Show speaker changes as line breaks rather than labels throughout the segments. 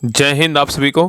जय हिंद आप सभी को।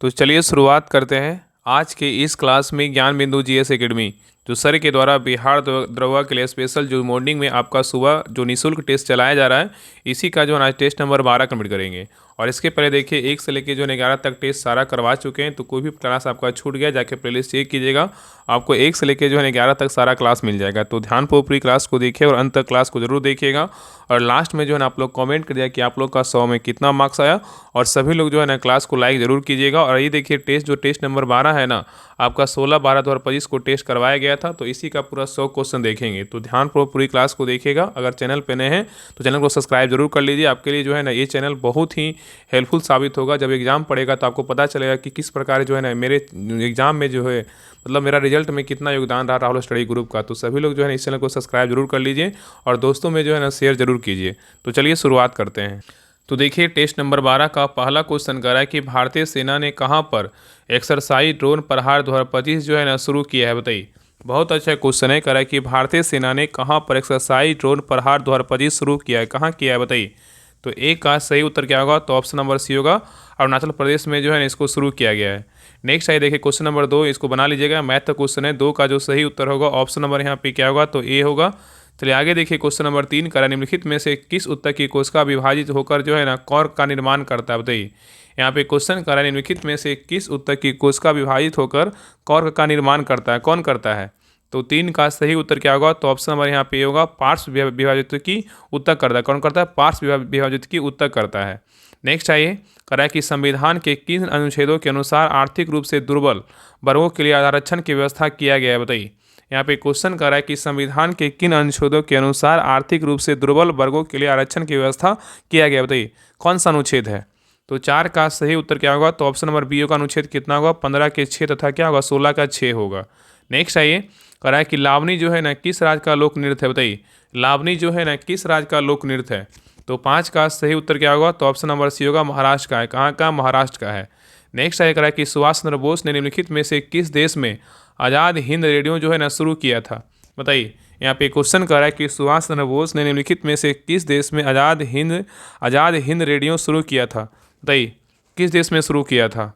तो चलिए शुरुआत करते हैं आज के इस क्लास में ज्ञान बिंदु जीएस एकेडमी जो सर के द्वारा बिहार द्रोवा के लिए स्पेशल जो मॉर्निंग में आपका सुबह जो निःशुल्क टेस्ट चलाया जा रहा है, इसी का जो है आज टेस्ट नंबर 12 कंप्लीट करेंगे। और इसके पहले देखिए 1 से लेकर जो 11 तक टेस्ट सारा करवा चुके हैं, तो कोई भी क्लास आपका छूट गया जाके प्लेलिस्ट चेक कीजिएगा। आपको 1 से लेकर जो है 11 तक सारा क्लास मिल जाएगा। तो ध्यानपूर्वक पूरी क्लास को देखिए और अंत तक क्लास को जरूर देखिएगा। और लास्ट में जो है ना आप लोग कमेंट कर दिया कि आप लोग का 100 में कितना मार्क्स आया, और सभी लोग जो है ना क्लास को लाइक जरूर कीजिएगा। और ये देखिए टेस्ट नंबर 12 है ना, आपका 16/12/2025 को टेस्ट करवाया गया था, तो इसी का पूरा 100 क्वेश्चन देखेंगे। तो ध्यानपूर्वक पूरी क्लास को देखिएगा। अगर चैनल पे नए हैं तो चैनल को सब्सक्राइब जरूर कर लीजिए। आपके लिए जो है ना ये चैनल बहुत ही हेल्पफुल साबित होगा। जब एग्जाम पड़ेगा तो आपको पता चलेगा कि किस प्रकार जो है ना मेरे एग्जाम में जो है मतलब मेरा रिजल्ट में कितना योगदान रहा राहुल स्टडी ग्रुप का। तो सभी लोग जो है ना इस चैनल को सब्सक्राइब जरूर कर लीजिए और दोस्तों में जो है ना शेयर जरूर कीजिए। तो चलिए शुरुआत करते हैं। तो देखिए टेस्ट नंबर 12 का पहला क्वेश्चन कह रहा है कि भारतीय सेना ने कहां पर एक्सरसाइज ड्रोन प्रहार 2025 जो है ना शुरू किया है, बताइए। बहुत अच्छा क्वेश्चन है। कह रहा है कि भारतीय सेना ने कहां पर एक्सरसाइज ड्रोन प्रहार 2025 शुरू किया है, कहां किया है, बताइए। तो एक का सही उत्तर क्या होगा, तो ऑप्शन नंबर सी होगा। अरुणाचल प्रदेश में जो है ना इसको शुरू किया गया है। नेक्स्ट आइए देखिए क्वेश्चन नंबर 2, इसको बना लीजिएगा, मैथ का क्वेश्चन है। 2 का जो सही उत्तर होगा ऑप्शन नंबर यहाँ पे क्या होगा, तो ए होगा। चलिए आगे देखिए क्वेश्चन नंबर 3 करा निम्नलिखित में से किस उत्तर की कोशिका विभाजित होकर जो है ना कॉर्क का निर्माण करता है, बताइए। यहाँ पे क्वेश्चन करा निम्नलिखित में से किस उत्तर की कोशिका विभाजित होकर कॉर्क का निर्माण करता है, कौन करता है। तो 3 का सही उत्तर क्या होगा, तो ऑप्शन नंबर यहाँ पे होगा पार्श्व विभाजित की उत्तर करता है, कौन करता है, पार्श्व विभाजित की उत्तर करता है। नेक्स्ट आइए करा है कि संविधान के किन अनुच्छेदों के अनुसार आर्थिक रूप से दुर्बल वर्गों के लिए आरक्षण की व्यवस्था किया गया है, बताइए। यहाँ पे क्वेश्चन कर रहा है कि संविधान के किन अनुच्छेदों के अनुसार आर्थिक रूप से दुर्बल वर्गों के लिए आरक्षण की व्यवस्था किया गया, बताइए कौन सा अनुच्छेद है। तो 4 का सही उत्तर क्या होगा, तो ऑप्शन नंबर बी का अनुच्छेद कितना होगा, 15 के 6 तथा क्या होगा 16 का 6 होगा। नेक्स्ट आइए कह रहा है कि लावनी जो है ना किस राज्य का लोक नृत्य है, बताइए। लावनी जो है ना किस राज्य का लोक नृत्य है। तो 5 का सही उत्तर क्या होगा, तो ऑप्शन नंबर सी होगा, महाराष्ट्र का है। कहाँ का, महाराष्ट्र का है। नेक्स्ट आइए कह रहा है कि सुभाष चंद्र बोस ने निम्नलिखित में से किस देश में आज़ाद हिंद रेडियो जो है ना शुरू किया था, बताइए। यहाँ पे क्वेश्चन कर रहा है कि सुभाष चंद्र बोस ने निम्नलिखित में से किस देश में आज़ाद हिंद रेडियो शुरू किया था, बताइए किस देश में शुरू किया था।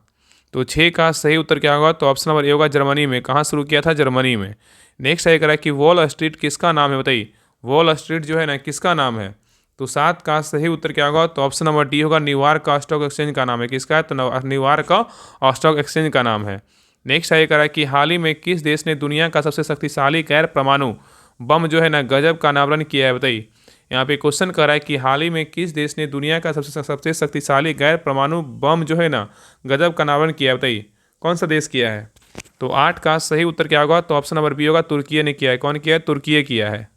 तो 6 का सही उत्तर क्या होगा, तो ऑप्शन नंबर ए होगा, जर्मनी में। कहाँ शुरू किया था, जर्मनी में। नेक्स्ट आइए कह रहा है कि वॉल स्ट्रीट किसका नाम है, बताइए। वॉल स्ट्रीट जो है ना किसका नाम है। तो 7 का सही उत्तर क्या होगा, तो ऑप्शन नंबर डी होगा, न्यूयॉर्क का स्टॉक एक्सचेंज का नाम है। किसका है, तो न्यूयॉर्क का स्टॉक एक्सचेंज का नाम है। नेक्स्ट आइए कह रहा है कि हाल ही में किस देश ने दुनिया का सबसे शक्तिशाली गैर परमाणु बम जो है ना गजब का अनावरण किया है, बताइए। यहाँ पे क्वेश्चन कर रहा है कि हाल ही में किस देश ने दुनिया का सबसे शक्तिशाली गैर परमाणु बम जो है ना गजब का अनावरण किया है, बताइए कौन सा देश किया है। तो 8 का सही उत्तर क्या होगा, तो ऑप्शन नंबर बी होगा, तुर्की ने किया है। कौन किया है, तुर्की किया है।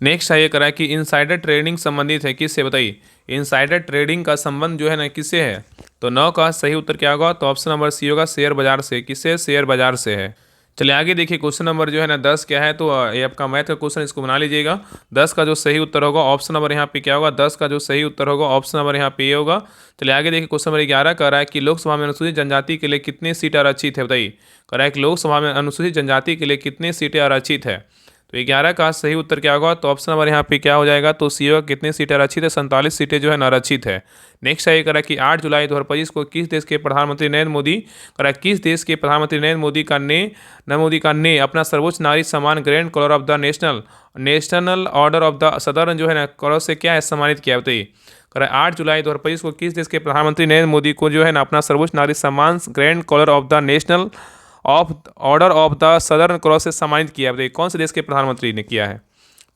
नेक्स्ट आइए करा कि इनसाइडर ट्रेडिंग संबंधित है किससे, बताइए। इनसाइडर ट्रेडिंग का संबंध जो है ना किससे है। तो 9 का सही उत्तर क्या होगा, तो ऑप्शन नंबर सी होगा, शेयर बाजार से। किससे, शेयर बाजार से है। चलिए आगे देखिए क्वेश्चन नंबर जो है ना 10 क्या है, तो ये आपका मैथ का क्वेश्चन, इसको बना लीजिएगा। 10 का जो सही उत्तर होगा ऑप्शन नंबर यहाँ पे क्या होगा, 10 का जो सही उत्तर होगा ऑप्शन नंबर यहाँ पे ये होगा। चलिए आगे देखिए क्वेश्चन नंबर 11 कह रहा है कि लोकसभा में अनुसूचित जनजाति के लिए कितनी सीटें आरक्षित है, बताइए। कह रहा है कि लोकसभा में अनुसूचित जनजाति के लिए कितनी सीटें आरक्षित है। तो 11 का सही उत्तर क्या होगा, तो ऑप्शन नंबर यहाँ पे क्या हो जाएगा, तो सी होगा, कितनी सीटें आरक्षित है, 47 सीटें जो है ना आरक्षित है। नेक्स्ट आइए करा कि 8 जुलाई 2025 को किस देश के प्रधानमंत्री नरेंद्र मोदी करा किस देश के प्रधानमंत्री नरेंद्र मोदी का ने अपना सर्वोच्च नागरिक सम्मान grand collar of the national order of the southern जो है ना क्रॉस से क्या है सम्मानित किया, बताइए। करा 8 जुलाई 2025 को किस देश के प्रधानमंत्री नरेंद्र मोदी को जो है ना अपना सर्वोच्च नागरिक सम्मान grand collar of the national of order of the southern cross से सम्मानित किया, बताइए कौन से देश के प्रधानमंत्री ने किया है।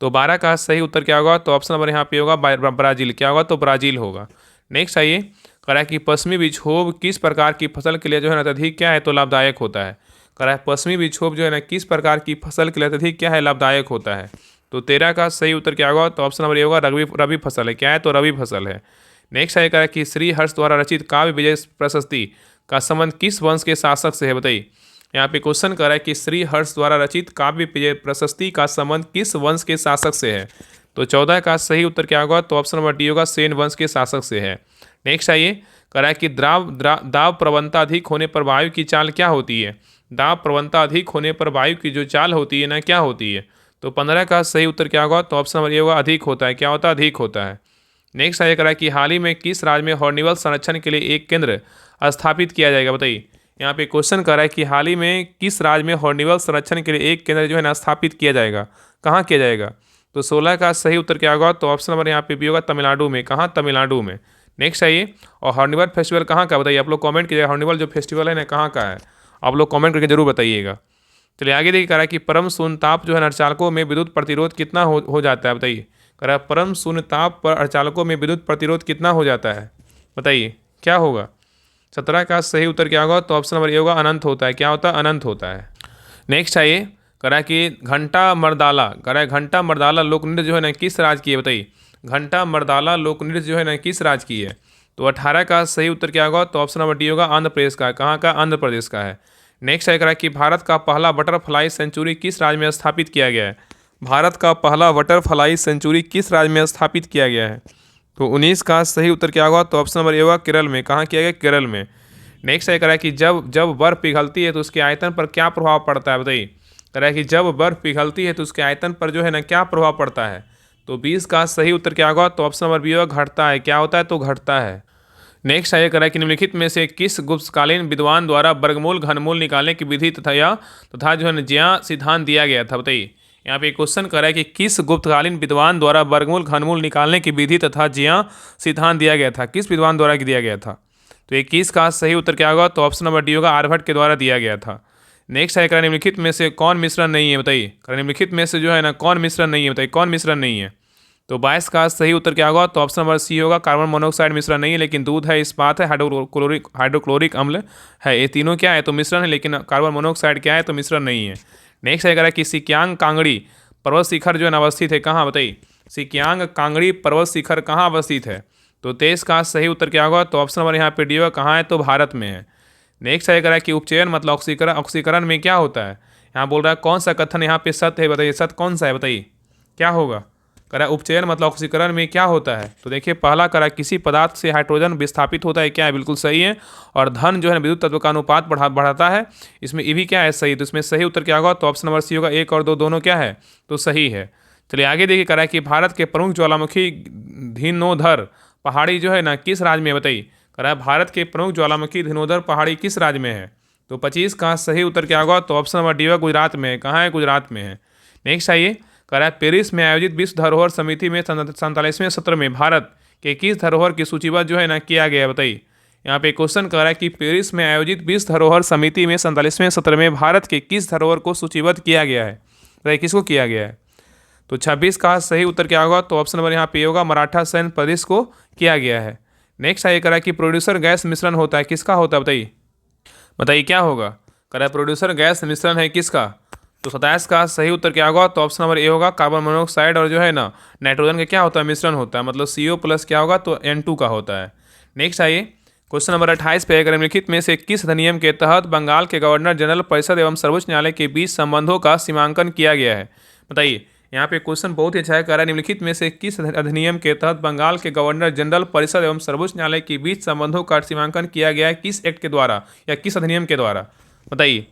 तो 12 का सही उत्तर क्या होगा, तो ऑप्शन नंबर यहाँ पे होगा, ब्राजील। क्या होगा, तो ब्राजील होगा। नेक्स्ट आइए कह रहा है कि पश्चिमी विक्षोभ किस प्रकार की फसल के लिए जो है ना अत्यधिक क्या है, तो लाभदायक होता है। कह रहा है पश्चिमी विक्षोभ जो है ना किस प्रकार की फसल के लिए अत्यधिक क्या है, लाभदायक होता है। तो 13 का सही उत्तर क्या होगा, तो ऑप्शन नंबर ये होगा, रबी फसल है। क्या है, तो रबी फसल है। नेक्स्ट आइए कह रहा है कि श्री हर्ष द्वारा रचित काव्य विजय प्रशस्ति का संबंध किस वंश के शासक से है, बताइए। यहाँ पे क्वेश्चन कर रहा है कि श्री हर्ष द्वारा रचित काव्य विजय प्रशस्ति का संबंध किस वंश के शासक से है। तो 14 का सही उत्तर क्या होगा, तो ऑप्शन नंबर डी होगा, सेन वंश के शासक से है। नेक्स्ट आइए कह रहा है कि दाब प्रवणता अधिक होने पर वायु की चाल क्या होती है। दाब प्रवणता अधिक होने पर वायु की जो चाल होती है ना क्या होती है। तो 15 का सही उत्तर क्या होगा, तो ऑप्शन नंबर ए होगा, अधिक होता है। क्या होता है, अधिक होता है। नेक्स्ट आगे करा कि हाल ही में किस राज्य में हॉर्निवल संरक्षण के लिए एक केंद्र स्थापित किया जाएगा, बताइए। यहाँ पे क्वेश्चन कर रहा है कि हाल ही में किस राज्य में हॉर्निवल संरक्षण के लिए एक केंद्र जो है ना स्थापित किया जाएगा, कहाँ किया जाएगा। तो 16 का सही उत्तर क्या होगा, तो ऑप्शन नंबर यहाँ पे भी होगा तमिलनाडु में। कहाँ, तमिलनाडु में। नेक्स्ट आइए, और हॉर्निवल फेस्टिवल कहाँ का, बताइए। आप लोग कमेंट कीजिएगा हॉर्निवल जो फेस्टिवल है ना कहाँ का है, आप लोग कमेंट करके जरूर बताइएगा। चलिए आगे देखिए, कह रहा है कि परम शून्य ताप जो है ना अर्धचालकों में विद्युत प्रतिरोध कितना हो जाता है, बताइए। कह रहा है परम शून्य ताप पर अर्धचालकों में विद्युत प्रतिरोध कितना हो जाता है, बताइए क्या होगा। 17 का सही उत्तर क्या होगा, तो ऑप्शन नंबर ए होगा अनंत होता है। क्या होता है, अनंत होता है। नेक्स्ट आइए, कह रहा है कि घंटा मर्दाला, कह रहा है घंटा मर्दाला लोक नृत्य जो है ना किस राज्य की है, बताइए। घंटा मर्दाला लोक नृत्य जो है ना किस राज्य की है। तो 18 का सही उत्तर क्या होगा, तो ऑप्शन नंबर डी होगा आंध्र प्रदेश का। कहाँ का, आंध्र प्रदेश का है। नेक्स्ट है, कह रहा है कि भारत का पहला बटरफ्लाई सेंचुरी किस राज्य में स्थापित किया गया है। भारत का पहला बटरफ्लाई सेंचुरी किस राज्य में स्थापित किया गया है। तो 19 का सही उत्तर क्या होगा, तो ऑप्शन नंबर ए होगा केरल में। कहाँ किया गया, केरल में। नेक्स्ट है, कह रहा है कि जब जब बर्फ पिघलती है तो उसके आयतन पर क्या प्रभाव पड़ता है, बताइए। कह रहा है कि जब बर्फ पिघलती है तो उसके आयतन पर जो है ना क्या प्रभाव पड़ता है। तो 20 का सही उत्तर क्या होगा, तो ऑप्शन नंबर बी होगा घटता है। क्या होता है, तो घटता है। नेक्स्ट है, कह रहा है कि निम्नलिखित में से किस गुप्तकालीन विद्वान द्वारा वर्गमूल घनमूल निकालने की विधि तथा जो है ना ज्या सिद्धांत दिया गया था, बताइए। यहाँ पे क्वेश्चन कर रहा है कि किस गुप्तकालीन विद्वान द्वारा वर्गमूल घनमूल निकालने की विधि तथा ज्या सिद्धांत दिया गया था, किस विद्वान द्वारा दिया गया था। तो 21 का सही उत्तर क्या होगा, तो ऑप्शन नंबर डी होगा आर्यभट्ट के द्वारा दिया गया था। नेक्स्ट है, निम्नलिखित में से कौन मिश्रण नहीं है, बताइए। निम्नलिखित में से जो है ना कौन मिश्रण नहीं है, बताइए कौन मिश्रण नहीं है। तो 22 का सही उत्तर क्या होगा, तो ऑप्शन नंबर सी होगा कार्बन मोनोऑक्साइड मिश्रण नहीं है, लेकिन दूध है, इस्पात है, हाइड्रोक्लोरिक अम्ल है, ये तीनों क्या है, तो मिश्रण है, लेकिन कार्बन मोनोऑक्साइड क्या है, तो मिश्रण नहीं है। नेक्स्ट है, कि सिक्यांग कांगड़ी पर्वत शिखर जो है अवस्थित है, कहाँ, बताइए। सिक्यांग कांगड़ी पर्वत शिखर कहाँ अवस्थित है। तो 23 का सही उत्तर क्या होगा, तो ऑप्शन नंबर यहाँ पे डी होगा कहाँ है, तो भारत में है। नेक्स्ट है, कि उपचयन मतलब ऑक्सीकरण में क्या होता है। यहाँ बोल रहा है कौन सा कथन यहाँ पे सत्य है, बताइए। सत्य कौन सा है, बताइए क्या होगा। करा उपचयन मतलब ऑक्सीकरण में क्या होता है। तो देखिए पहला करा किसी पदार्थ से हाइड्रोजन विस्थापित होता है, क्या है, बिल्कुल सही है। और धन जो है विद्युत तत्व का अनुपात बढ़ाता है, इसमें ये भी क्या है, सही। तो इसमें सही उत्तर क्या होगा, तो ऑप्शन नंबर सी होगा 1 और 2 दोनों क्या है, तो सही है। चलिए आगे देखिए, करा कि भारत के प्रमुख ज्वालामुखी धीनोधर पहाड़ी जो है ना किस राज्य में है, बताइए। करा भारत के प्रमुख ज्वालामुखी धीनोधर पहाड़ी किस राज्य में है। तो 25 का सही उत्तर क्या होगा, तो ऑप्शन नंबर डी होगा गुजरात में। कहाँ है, गुजरात में है। नेक्स्ट आइए, कह रहा है पेरिस में आयोजित विश्व धरोहर समिति में 47वें सत्र में भारत के किस धरोहर की सूचीबद्ध जो है ना किया गया है, बताइए। यहाँ पे क्वेश्चन कर रहा है कि पेरिस में आयोजित विश्व धरोहर समिति में 47वें सत्र में भारत के किस धरोहर को सूचीबद्ध किया गया है, बताइए किसको किया गया है। तो 26 का सही उत्तर क्या होगा, तो ऑप्शन नंबर यहाँ पे होगा मराठा सैन्य प्रदेश को किया गया है। नेक्स्ट आइए, कह रहा है कि प्रोड्यूसर गैस मिश्रण होता है, किसका होता है, बताइए। बताइए क्या होगा। कह रहा है प्रोड्यूसर गैस मिश्रण है किसका। तो 27 का सही उत्तर क्या होगा, तो ऑप्शन नंबर ए होगा कार्बन मोनोऑक्साइड और जो है ना नाइट्रोजन का क्या होता है, मिश्रण होता है। मतलब CO+ क्या होगा, तो N2 का होता है। नेक्स्ट आइए, क्वेश्चन नंबर 28 पे, निम्नलिखित में से किस अधिनियम के तहत बंगाल के गवर्नर जनरल परिषद एवं सर्वोच्च न्यायालय के बीच संबंधों का सीमांकन किया गया है, बताइए। यहाँ पे क्वेश्चन बहुत ही अच्छा है, कह रहा है निम्नलिखित में से किस अधिनियम के तहत बंगाल के गवर्नर जनरल परिषद एवं सर्वोच्च न्यायालय के बीच संबंधों का सीमांकन किया गया है, किस एक्ट के द्वारा या किस अधिनियम के द्वारा, बताइए।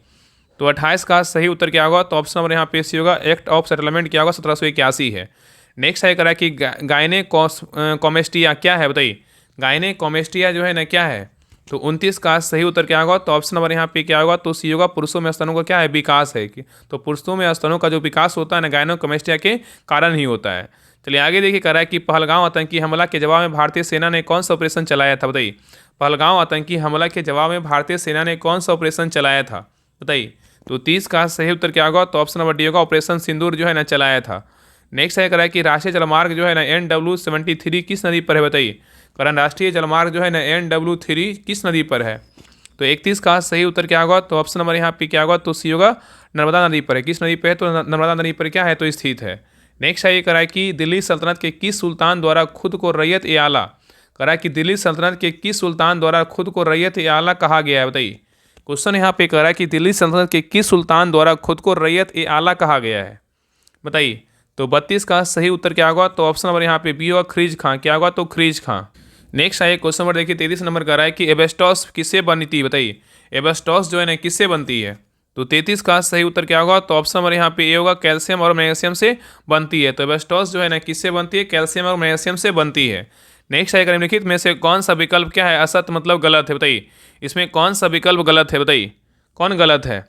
तो 28 का सही उत्तर क्या होगा, तो ऑप्शन नंबर यहाँ पे सी होगा एक्ट ऑफ सेटलमेंट क्या होगा, 1781 है। नेक्स्ट है, करा कि गायनेकोमेस्टिया क्या है, बताइए। गायनेकोमेस्टिया जो है ना क्या है। तो 29 का सही उत्तर क्या होगा, तो ऑप्शन नंबर यहाँ पे क्या होगा, तो सी होगा पुरुषों में स्तनों का क्या है, विकास है। तो पुरुषों में स्तनों का जो विकास होता है ना गायनेकोमेस्टिया के कारण ही होता है। चलिए आगे देखिए, कह रहा है कि पहलगांव आतंकी हमला के जवाब में भारतीय सेना ने कौन सा ऑपरेशन चलाया था, बताइए। पहलगांव आतंकी हमला के जवाब में भारतीय सेना ने कौन सा ऑपरेशन चलाया था, बताइए। तो 30 का सही उत्तर क्या होगा, तो ऑप्शन नंबर डी होगा ऑपरेशन सिंदूर जो है ना चलाया था। नेक्स्ट है, कह रहा है कि राष्ट्रीय जलमार्ग जो है ना NW73 किस नदी पर है, बताइए। कारण राष्ट्रीय जलमार्ग जो है ना NW3 किस नदी पर है। तो 31 का सही उत्तर क्या होगा, तो ऑप्शन नंबर यहाँ पे क्या होगा, तो सी होगा नर्मदा नदी पर है। किस नदी पर है, तो नर्मदा नदी पर क्या है, तो स्थित है। नेक्स्ट है, ये कह रहा है कि दिल्ली सल्तनत के किस सुल्तान द्वारा खुद को रैयत ए आला, कह रहा है कि दिल्ली सल्तनत के किस सुल्तान द्वारा खुद को रैयत ए आला कहा गया है, बताइए। क्वेश्चन यहाँ पे कह रहा है कि दिल्ली सल्तनत के किस सुल्तान द्वारा खुद को रैयत ए आला कहा गया है, बताइए। तो 32 का सही उत्तर क्या होगा, तो ऑप्शन नंबर यहाँ पे बी होगा खरीज खां। क्या होगा, तो खरीज खां। नेक्स्ट आइए, क्वेश्चन नंबर देखिए 33 नंबर कह रहा है कि एबेस्टॉस किससे बनती है, बताइए। एबेस्टॉस जो है ना किससे बनती है। तो 33 का सही उत्तर क्या होगा, तो ऑप्शन नंबर यहाँ पे ए होगा कैल्शियम और मैग्नीशियम से बनती है। तो एबेस्टॉस जो है ना किससे बनती है, कैल्शियम और मैग्नीशियम से बनती है। नेक्स्ट है निम्नलिखित में से कौन सा विकल्प क्या है असत्य मतलब गलत है, बताइए इसमें कौन सा विकल्प गलत है, बताइए कौन गलत है।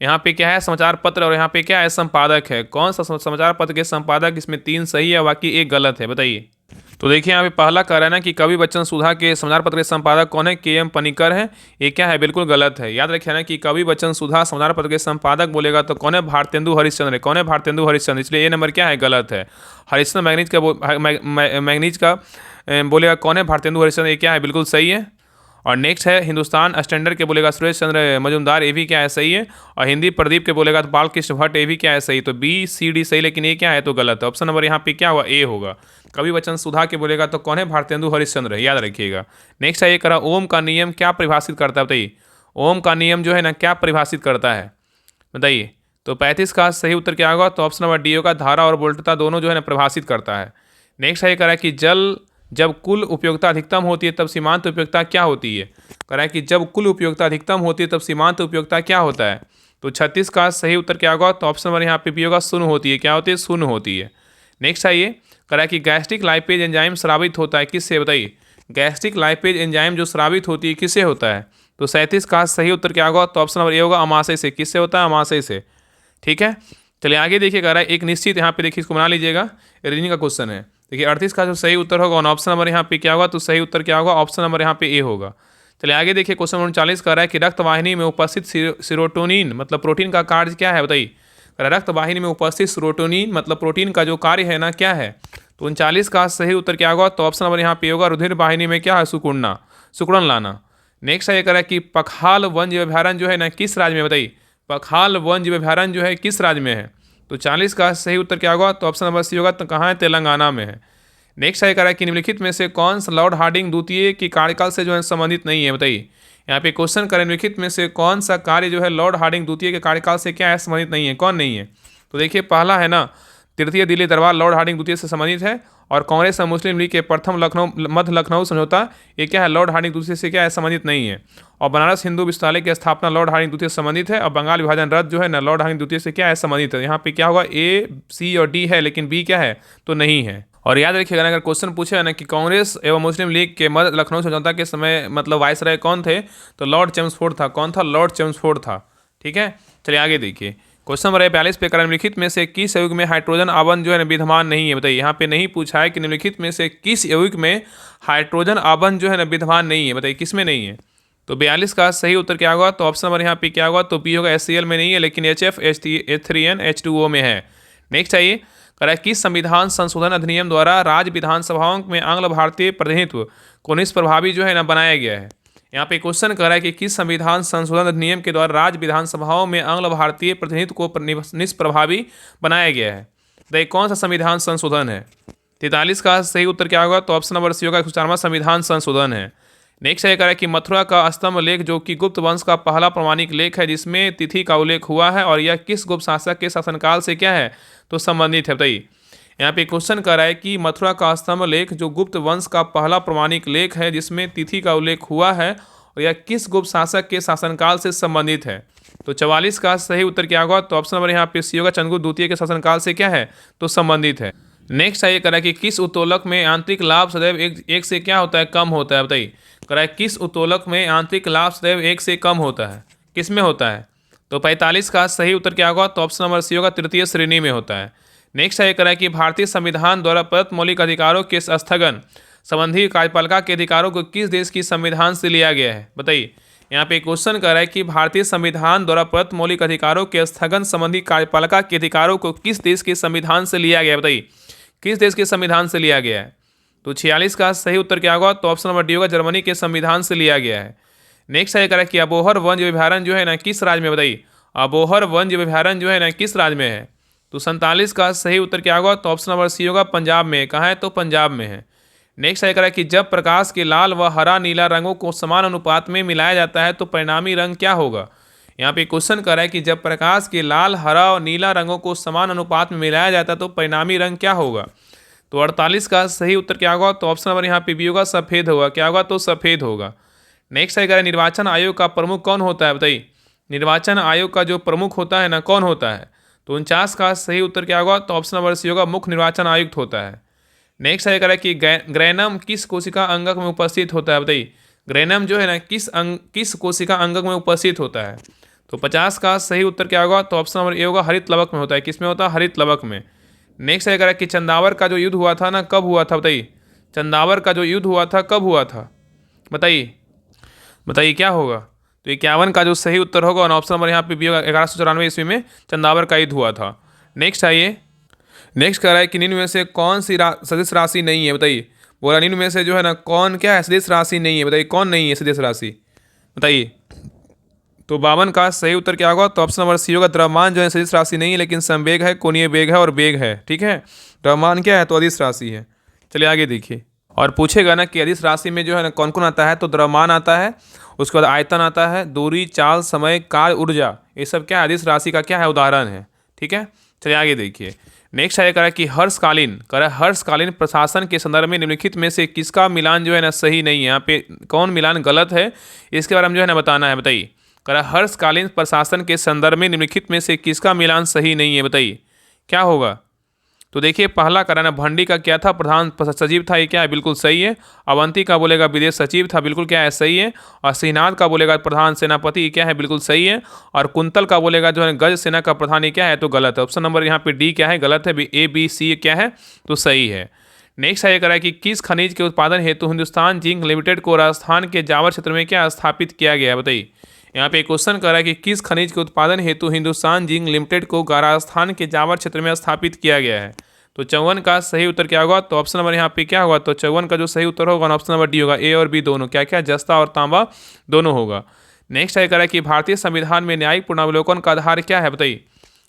यहाँ पे क्या है समाचार पत्र और यहाँ पे क्या है संपादक है। कौन सा समाचार पत्र के संपादक, इसमें 3 सही है बाकी 1 गलत है, बताइए। तो देखिए यहाँ पे पहला कह रहा है ना कि कवि बच्चन सुधा के समाचार पत्र के संपादक कौन है, के एम पनिकर है। ये क्या है, बिल्कुल गलत है। याद रखिए ना कि कवि बच्चन सुधा समाचार पत्र के संपादक बोलेगा तो कौन है, भारतेंदु हरिश्चंद्र है। कौन है, भारतेंदु हरिश्चंद्र, इसलिए ये नंबर क्या है, गलत है। हरिश्चंद्र मैगनीज का बोलेगा कौन है, भारतेंदु हरिश्चंद्र, ये क्या है, बिल्कुल सही है। और नेक्स्ट है हिंदुस्तान स्टैंडर्ड के बोलेगा सुरेश चंद्र मजूमदार, ये भी क्या है, सही है। और हिंदी प्रदीप के बोलेगा तो बालकृष्ण भट्ट, ये भी क्या है, सही। तो बी सी डी सही, लेकिन ये क्या है तो गलत है। ऑप्शन नंबर यहाँ पे क्या हुआ, ए होगा। कवि बच्चन सुधा के बोलेगा तो कौन है, भारतेंदु हरिश्चंद्र है, याद रखिएगा। नेक्स्ट है ये करा ओम का नियम क्या परिभाषित करता है, बताइए ओम का नियम जो है ना क्या परिभाषित करता है, बताइए। तो 35 का सही उत्तर क्या होगा, तो ऑप्शन नंबर डी होगा, धारा और वोल्टता दोनों जो है ना परिभाषित करता है। नेक्स्ट है ये करा कि जल जब कुल उपयोगिता अधिकतम होती है तब सीमांत उपयोगिता क्या होती है। कह रहा है कि जब कुल उपयोगिता अधिकतम होती है तब सीमांत उपयोगिता क्या होता है। तो 36 का सही उत्तर क्या होगा, तो ऑप्शन नंबर यहाँ पे भी होगा, शून्य होती है। क्या होती है, शून्य होती है। नेक्स्ट है ये कह रहा है कि गैस्ट्रिक लाइपेज एंजाइम स्रावित होता है किससे, बताइए गैस्ट्रिक लाइपेज एंजाइम जो स्रावित होती है किससे होता है। तो 37 का सही उत्तर क्या होगा, तो ऑप्शन नंबर ए होगा, अमाशय से। किससे होता है, अमाशय से। ठीक है, चलिए आगे देखिए। कह रहा है एक निश्चित, यहाँ पे देखिए इसको बना लीजिएगा, रीजनिंग का क्वेश्चन है। देखिए 38 का जो सही उत्तर होगा ऑप्शन नंबर यहाँ पे क्या होगा, तो सही उत्तर क्या होगा, ऑप्शन नंबर यहाँ पे ए होगा। चलिए आगे देखिए क्वेश्चन नंबर 39 कह रहा है कि रक्त वाहिनी में उपस्थित सीरोटोनिन मतलब प्रोटीन का कार्य क्या है, बताइए। रक्त वाहिनी में उपस्थित सीरोटोनिन मतलब प्रोटीन का जो कार्य है ना क्या है। तो 39 का सही उत्तर क्या होगा, तो ऑप्शन नंबर यहाँ पे होगा, रुधिर वाहिनी में क्या है, सुकुड़न लाना। नेक्स्ट है कह रहा है कि पखाल वन जीव अभ्यारण्य जो है ना किस राज्य में, बताइए पखाल वन जीव अभ्यारण्य जो है किस राज्य में है। तो 40 का सही उत्तर क्या होगा, तो ऑप्शन नंबर सी होगा, तो कहाँ है, तेलंगाना में है। नेक्स्ट है कह रहा है कि निम्नलिखित में से कौन सा लॉर्ड हार्डिंग द्वितीय की कार्यकाल से जो है संबंधित नहीं है, बताइए। यहाँ पे क्वेश्चन करें निम्नलिखित में से कौन सा कार्य जो है लॉर्ड हार्डिंग द्वितीय के कार्यकाल से क्या है, संबंधित नहीं है, कौन नहीं है। तो देखिए पहला है ना तृतीय दिल्ली दरबार लॉर्ड हार्डिंग द्वितीय से संबंधित है। और कांग्रेस और मुस्लिम लीग के प्रथम मध्य लखनऊ समझौता, ये क्या है, लॉर्ड हार्डिंग द्वितीय से क्या है, संबंधित नहीं है। और बनारस हिंदू विश्वविद्यालय की स्थापना लॉर्ड हार्डिंग द्वितीय से संबंधित है। और बंगाल विभाजन रद्द जो है ना लॉर्ड हार्डिंग द्वितीय से क्या है, संबंधित है। यहाँ पे क्या होगा, ए सी और डी है, लेकिन बी क्या है, तो नहीं है। और याद रखिएगा अगर क्वेश्चन पूछे ना कि कांग्रेस एवं मुस्लिम लीग के मध्य लखनऊ समझौता के समय मतलब वायसराय कौन थे, तो लॉर्ड चेम्सफोर्ड था। कौन था, लॉर्ड चेम्सफोर्ड था। ठीक है, चलिए आगे देखिए क्वेश्चन नंबर 42 पे निम्नलिखित में से किस यौगिक में हाइड्रोजन आबंध जो है विद्यमान नहीं है, बताइए। यहाँ पे नहीं पूछा है कि निम्नलिखित में से किस यौगिक में हाइड्रोजन आबंध जो है ना विद्यमान नहीं है, बताइए किस में नहीं है। तो 42 का सही उत्तर क्या होगा, तो ऑप्शन नंबर यहाँ पे क्या होगा, तो बी होगा, HCl में नहीं है, लेकिन HF H3N H2O में है। नेक्स्ट आइए कह रहा है किस संविधान संशोधन अधिनियम द्वारा राज्य विधानसभाओं में आंग्ल भारतीय प्रतिनिधित्व को निष्प्रभावी जो है ना बनाया गया है। यहाँ पे क्वेश्चन कर रहा है कि किस संविधान संशोधन अधिनियम के द्वारा राज्य विधानसभाओं में आंग्ल भारतीय प्रतिनिधित्व को निष्प्रभावी बनाया गया है। देखिए कौन सा संविधान संशोधन है। 43 का सही उत्तर क्या होगा, तो ऑप्शन नंबर सी होगा, 104वां संविधान संशोधन है। नेक्स्ट है कह रहा है कि मथुरा का स्तंभ लेख जो कि गुप्त वंश का पहला प्रमाणिक लेख है जिसमें तिथि का उल्लेख हुआ है और यह किस गुप्त शासक के शासनकाल से क्या है, तो संबंधित है, बताइए। यहाँ पे क्वेश्चन कर रहा है कि मथुरा का स्तंभ लेख जो गुप्त वंश का पहला प्रमाणिक लेख है जिसमें तिथि का उल्लेख हुआ है और यह किस गुप्त शासक के शासनकाल से संबंधित है। तो 44 का सही उत्तर क्या होगा, तो ऑप्शन नंबर यहाँ पे सी होगा, चंद्रगुप्त द्वितीय के शासनकाल से क्या है, तो संबंधित है। नेक्स्ट है ये कह रहा है कि किस उत्तोलक में आंतरिक लाभ सदैव एक से क्या होता है, कम होता है, बताइए। कह रहा है किस उत्तोलक में आंतरिक लाभ सदैव 1 से कम होता है, किस में होता है। तो 45 का सही उत्तर क्या होगा, तो ऑप्शन नंबर सी होगा, तृतीय श्रेणी में होता है। नेक्स्ट है कह रहा है कि भारतीय संविधान द्वारा प्रदत्त मौलिक अधिकारों के स्थगन संबंधी कार्यपालिका के अधिकारों को किस देश की संविधान से लिया गया है, बताइए। यहाँ पे क्वेश्चन कर रहा है कि भारतीय संविधान द्वारा प्रदत्त मौलिक अधिकारों के स्थगन संबंधी कार्यपालिका के अधिकारों को किस देश के संविधान से लिया गया है, बताइए किस देश के संविधान से लिया गया है। तो 46 का सही उत्तर क्या होगा, तो ऑप्शन नंबर डी होगा, जर्मनी के संविधान से लिया गया है। नेक्स्ट है कह रहा है कि अबोहर वन जीव अभ्यारण्य जो है ना किस राज्य में, बताइए अबोहर वन जीव अभ्यारण्य जो है ना किस राज्य में है। तो 47 का सही उत्तर क्या होगा, तो ऑप्शन नंबर सी होगा, पंजाब में। कहाँ है, तो पंजाब में है। नेक्स्ट है कह रहा है कि जब प्रकाश के लाल व हरा नीला रंगों को समान अनुपात में मिलाया जाता है तो परिणामी रंग क्या होगा। यहाँ पे क्वेश्चन कर रहा है कि जब प्रकाश के लाल हरा और नीला रंगों को समान अनुपात में मिलाया जाता है तो परिणामी रंग क्या होगा। तो 48 का सही उत्तर क्या होगा, तो ऑप्शन नंबर यहाँ पे बी होगा, सफ़ेद होगा। क्या होगा, तो सफ़ेद होगा। नेक्स्ट है कह रहा है निर्वाचन आयोग का प्रमुख कौन होता है, बताइए निर्वाचन आयोग का जो प्रमुख होता है ना कौन होता है। तो 49 का सही उत्तर क्या होगा, तो ऑप्शन नंबर सी होगा, मुख्य निर्वाचन आयुक्त होता है। नेक्स्ट है कह रहा है कि ग्रैनम किस कोशिका अंगक में उपस्थित होता है, बताइए। ग्रैनम जो है ना किस कोशिका अंगक में उपस्थित होता है। तो 50 का सही उत्तर क्या होगा, तो ऑप्शन नंबर ए होगा, हरित लवक में होता है। किस में होता है, हरित लवक में। नेक्स्ट है कह रहा है कि चंदावर का जो युद्ध हुआ था ना, कब हुआ था, बताइए। चंदावर का जो युद्ध हुआ था कब हुआ था, बताइए। बताइए क्या होगा। तो 51 का जो सही उत्तर होगा और ऑप्शन नंबर यहाँ पे बी होगा, 1194 ईस्वी में चंदावर का युद्ध हुआ था। नेक्स्ट आइए। नेक्स्ट कह रहा है कि निम्न में से कौन सी सदिश राशि नहीं है, बताइए। बोला निम्न में से जो है ना कौन क्या है, सदिश राशि नहीं है, बताइए कौन नहीं है सदिश राशि, बताइए। तो 52 का सही उत्तर क्या होगा, तो ऑप्शन नंबर सी होगा, द्रव्यमान जो है सदिश राशि नहीं है, लेकिन संवेग है, कोणीय वेग है और वेग है, ठीक है। द्रव्यमान क्या है, तो अदिश राशि है। चलिए आगे देखिए। और पूछेगा ना कि अदिश राशि में जो है ना कौन कौन आता है, तो द्रव्यमान आता है, उसके बाद आयतन आता है, दूरी, चाल, समय, कार्य, ऊर्जा, ये सब क्या है, अदिश राशि का क्या है, उदाहरण है, ठीक है। चलिए आगे देखिए। नेक्स्ट है कह रहा है कि हर्षकालीन प्रशासन के संदर्भ में निम्नलिखित में से किसका मिलान जो है ना सही नहीं है। यहाँ पे कौन मिलान गलत है, इसके बारे में जो है ना बताना है, बताइए। कह रहा है हर्षकालीन प्रशासन के संदर्भ में निम्नलिखित में से किसका मिलान सही नहीं है, बताइए क्या होगा। तो देखिए पहला कह रहा है ना, भंडी का क्या था, प्रधान सचिव था, ये क्या है, बिल्कुल सही है। अवंती का बोलेगा विदेश सचिव था, बिल्कुल क्या है, सही है। और सिंहनाद का बोलेगा प्रधान सेनापति, क्या है, बिल्कुल सही है। और कुंतल का बोलेगा जो है गज सेना का प्रधान, ये क्या है, तो गलत है। ऑप्शन नंबर यहाँ पे डी क्या है, गलत है। ए बी सी क्या है, तो सही है। नेक्स्ट है कह रहा है कि किस खनिज के उत्पादन हेतु हिंदुस्तान जिंक लिमिटेड को राजस्थान के जावर क्षेत्र में क्या स्थापित किया गया है, बताइए। यहाँ पे क्वेश्चन कर रहा है कि किस खनिज के उत्पादन हेतु हिंदुस्तान जिंक लिमिटेड को राजस्थान के जावर क्षेत्र में स्थापित किया गया है। तो 54 का सही उत्तर क्या होगा, तो ऑप्शन नंबर यहाँ पे क्या होगा, तो 54 का जो सही उत्तर होगा ऑप्शन नंबर डी होगा। ए और बी दोनों क्या क्या, जस्ता और तांबा दोनों होगा। नेक्स्ट है कह रहा है कि भारतीय संविधान में न्यायिक पुनरावलोकन का आधार क्या है, बताइए।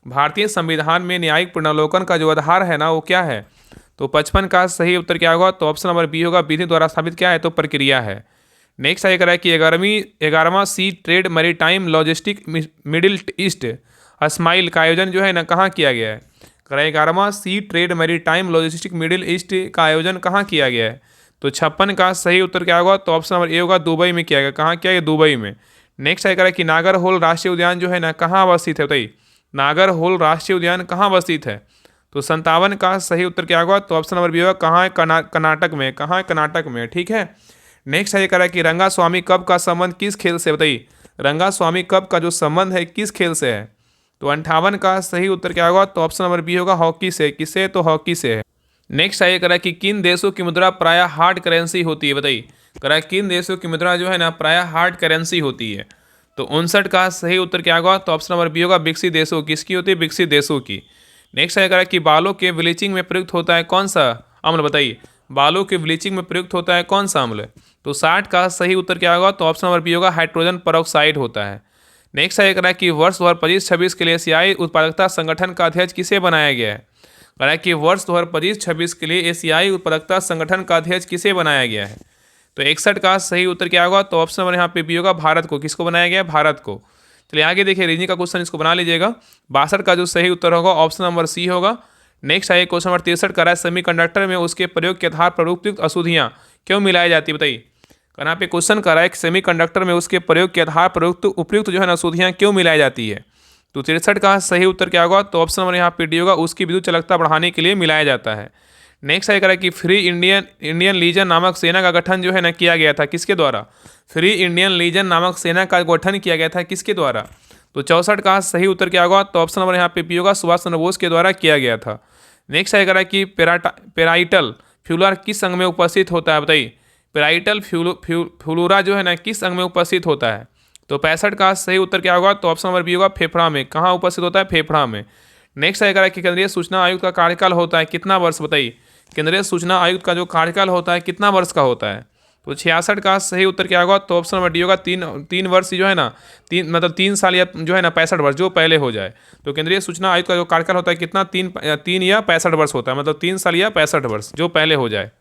भारतीय संविधान में न्यायिक पुनरावलोकन का जो आधार है ना, वो क्या है। तो 55 का सही उत्तर क्या होगा, तो ऑप्शन नंबर बी होगा, विधि द्वारा स्थापित क्या है, तो प्रक्रिया है। नेक्स्ट है कह रहा है कि 11वां sea trade maritime logistic Middle East smile का आयोजन जो है ना कहाँ किया गया है। कह रहा है 11वां sea trade maritime logistic Middle East का आयोजन कहाँ किया गया है। तो 56 का सही उत्तर क्या होगा, तो ऑप्शन नंबर ए होगा, दुबई में किया गया। कहाँ किया गया, दुबई में। नेक्स्ट है कह रहा है कि नागरहोल राष्ट्रीय उद्यान जो है ना कहाँ अवस्थित है, बताइए। नागरहोल राष्ट्रीय उद्यान कहाँ अवस्थित है। तो 57 का सही उत्तर क्या होगा, तो ऑप्शन नंबर बी होगा, कहाँ है, कर्नाटक में। कहाँ है, कर्नाटक में, ठीक है। नेक्स्ट है कह रहा है कि रंगास्वामी कप का संबंध किस खेल से, बताइए। रंगास्वामी कप का जो संबंध है किस खेल से है। तो 58 का सही उत्तर क्या होगा, तो ऑप्शन नंबर बी होगा, हॉकी से। किससे, तो हॉकी से है। नेक्स्ट है कह रहा है कि किन देशों की मुद्रा प्रायः हार्ड करेंसी होती है, बताइए। कह रहा है किन देशों की मुद्रा जो है ना प्रायः हार्ड करेंसी होती है। तो 59 का सही उत्तर क्या होगा, तो ऑप्शन नंबर बी होगा, विकसित देशों। किसकी होती है, विकसित देशों की। नेक्स्ट है कह रहा है कि बालों के ब्लीचिंग में प्रयुक्त होता है कौन सा अम्ल, बताइए। बालों के ब्लीचिंग में प्रयुक्त होता है कौन सा अम्ल। तो 60 का सही उत्तर क्या होगा, तो ऑप्शन नंबर बी होगा, हाइड्रोजन परऑक्साइड होता है। नेक्स्ट है कह रहा है कि वर्ष 2025-26 के लिए एशियाई उत्पादकता संगठन का अध्यक्ष किसे बनाया गया है। कह रहा है कि वर्ष 2025-26 के लिए एशियाई उत्पादकता संगठन का अध्यक्ष किसे बनाया गया है। तो 61 का सही उत्तर क्या होगा, तो ऑप्शन नंबर यहाँ पे बी होगा, भारत को। किसको बनाया गया है, भारत को। चलिए आगे देखिए, रीजनिंग का क्वेश्चन इसको बना लीजिएगा। 62 का जो सही उत्तर होगा ऑप्शन नंबर सी होगा। नेक्स्ट है क्वेश्चन नंबर 63 का, सेमीकंडक्टर में उसके प्रयोग के आधार पर उपयुक्त अशुद्धियाँ क्यों मिलाई जाती है, बताइए। यहाँ पे क्वेश्चन कर रहा है कि सेमीकंडक्टर में उसके प्रयोग के आधार पर उपयुक्त जो है ना अशुद्धियाँ क्यों मिलाई जाती है। तो 63 का सही उत्तर क्या होगा, तो ऑप्शन नंबर यहाँ पे डी होगा, उसकी विद्युत चालकता बढ़ाने के लिए मिलाया जाता है। नेक्स्ट है कह रहा है कि फ्री इंडियन लीजन नामक सेना का गठन जो है ना किया गया था किसके द्वारा। फ्री इंडियन लीजन नामक सेना का गठन किया गया था किसके द्वारा। तो 64 का सही उत्तर क्या होगा, तो ऑप्शन नंबर यहाँ पे बी होगा, सुभाष चंद्र बोस के द्वारा किया गया था। नेक्स्ट है कह रहा है कि पेराइटल फ्यूलर किस अंग में उपस्थित होता है, बताइए। पेराइटल फ्यूलुरा जो है ना किस अंग में उपस्थित होता है। तो 65 का सही उत्तर क्या होगा, तो ऑप्शन नंबर बी होगा, फेफड़ा में। कहाँ उपस्थित होता है, फेफड़ा में। नेक्स्ट है कह रहा है कि केंद्रीय सूचना आयुक्त का कार्यकाल होता है कितना वर्ष, बताइए। केंद्रीय सूचना आयुक्त का जो कार्यकाल होता है कितना वर्ष का होता है। तो 66 का सही उत्तर क्या होगा, तो ऑप्शन नंबर डी होगा, तीन वर्ष जो है ना, मतलब 3 साल या जो है ना 65 वर्ष जो पहले हो जाए। तो केंद्रीय सूचना आयुक्त का जो कार्यकाल होता है कितना, 3 या 65 वर्ष होता है, मतलब 3 साल या 65 वर्ष जो पहले हो जाए।